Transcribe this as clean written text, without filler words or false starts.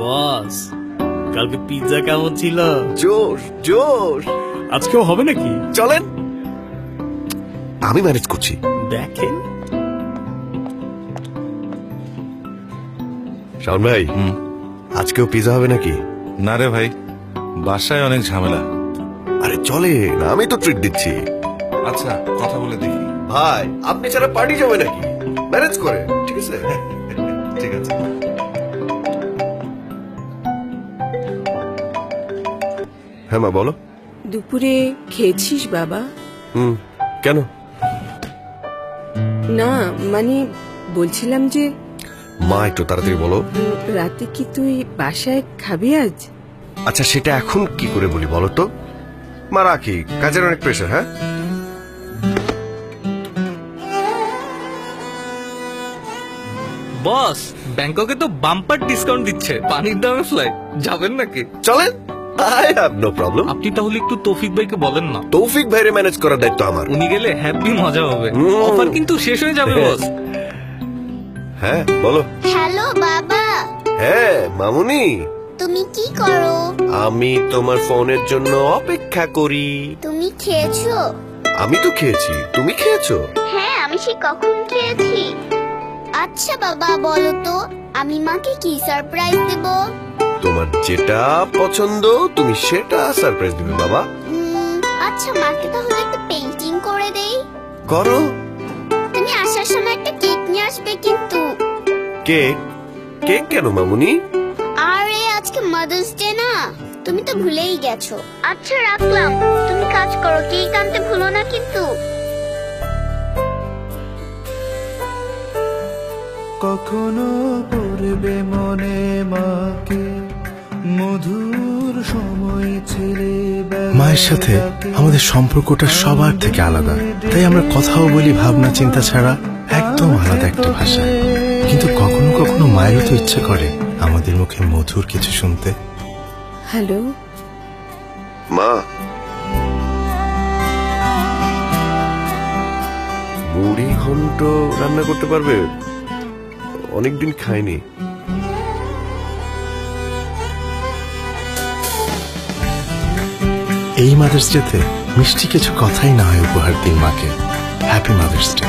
বস, কালকে পিৎজা কেমন ছিল? জোশ জোশ। আজকেও হবে নাকি? চলেন, আমি ম্যানেজ করছি। দেখেন শাওন ভাই, আজকেও পিজা হবে নাকি? না রে ভাই, বাসায় অনেক ঝামেলা। আরে চলে, আমি তো ট্রিট দিচ্ছি। আচ্ছা, কথা বলে দেখি। ভাই, আপনি ছাড়া পার্টি যাবে নাকি? ম্যানেজ করে, ঠিক আছে? ঠিক আছে। হ্যাঁ মা, বলো। দুপুরে খেয়েছিস বাবা? কেন? না মানে বলছিলাম যে মা, একটু তাড়াতাড়ি বলো। রাতে কি তুই বাসায় খাবি আজ? আচ্ছা, সেটা এখন কি করে বলি বলো তো? মা রাখি, কাজের অনেক প্রেশার। হ্যাঁ, বস, ব্যাংককে তো বাম্পার ডিসকাউন্ট দিচ্ছে, পানির দামে ফ্লাইট, যাবেন নাকি? চলেন, আই হ্যাভ নো প্রবলেম। আপনি তাহলে একটু তৌফিক ভাইকে বলেন না, তৌফিক ভাইরে ম্যানেজ করার দায়িত্ব আমার। উনি গেলে হ্যাপি মজা হবে। হুম। অফার কিন্তু শেষ হয়ে যাবে বস। হ্যাঁ বলো। হ্যালো বাবা, হ্যাঁ মামুনি, তুমি কি করো? আমি তোমার ফোনের জন্য অপেক্ষা করি। তুমি খেয়েছো? আমি তো খেয়েছি, তুমি খেয়েছো? হ্যাঁ, আমি সে কখন খেয়েছি। আচ্ছা বাবা, বলো তো আমি মাকে কি সারপ্রাইজ দেব? তোমার যেটা পছন্দ তুমি সেটা সারপ্রাইজ দিবে বাবা। আচ্ছা, মাকে তাহলে একটা পেইন্টিং করে দেই। করো। তুমি আসার সময় একটা কেক নিয়ে আসবে কিন্তু। কেক? কেক কেন মামুনি? আরে আজকে মাদার্স ডে না, তুমি তো ভুলেই গেছো। আচ্ছা রাখলাম, তুমি কাজ করো, কেক আনতে ভুলো না কিন্তু। কখনো পড়বে মনে মাকে মধুর সময় ছেড়ে। মায়ের সাথে আমাদের সম্পর্কটা সবার থেকে আলাদা, তাই আমরা কথাও বলি ভাবনা চিন্তা ছাড়া, একদম আলাদা একটা ভাষায়। কিন্তু কখনো কখনো মায়েরও তো ইচ্ছে করে আমাদের মুখে মধুর কিছু শুনতে। হ্যালো মা, মুড়ি ঘন্ট রান্না করতে পারবে? অনেকদিন খাইনি। এই মাদার্স ডেতে মিষ্টি কিছু কথাই না হয় উপহার দিন মাকে। Happy mother's day.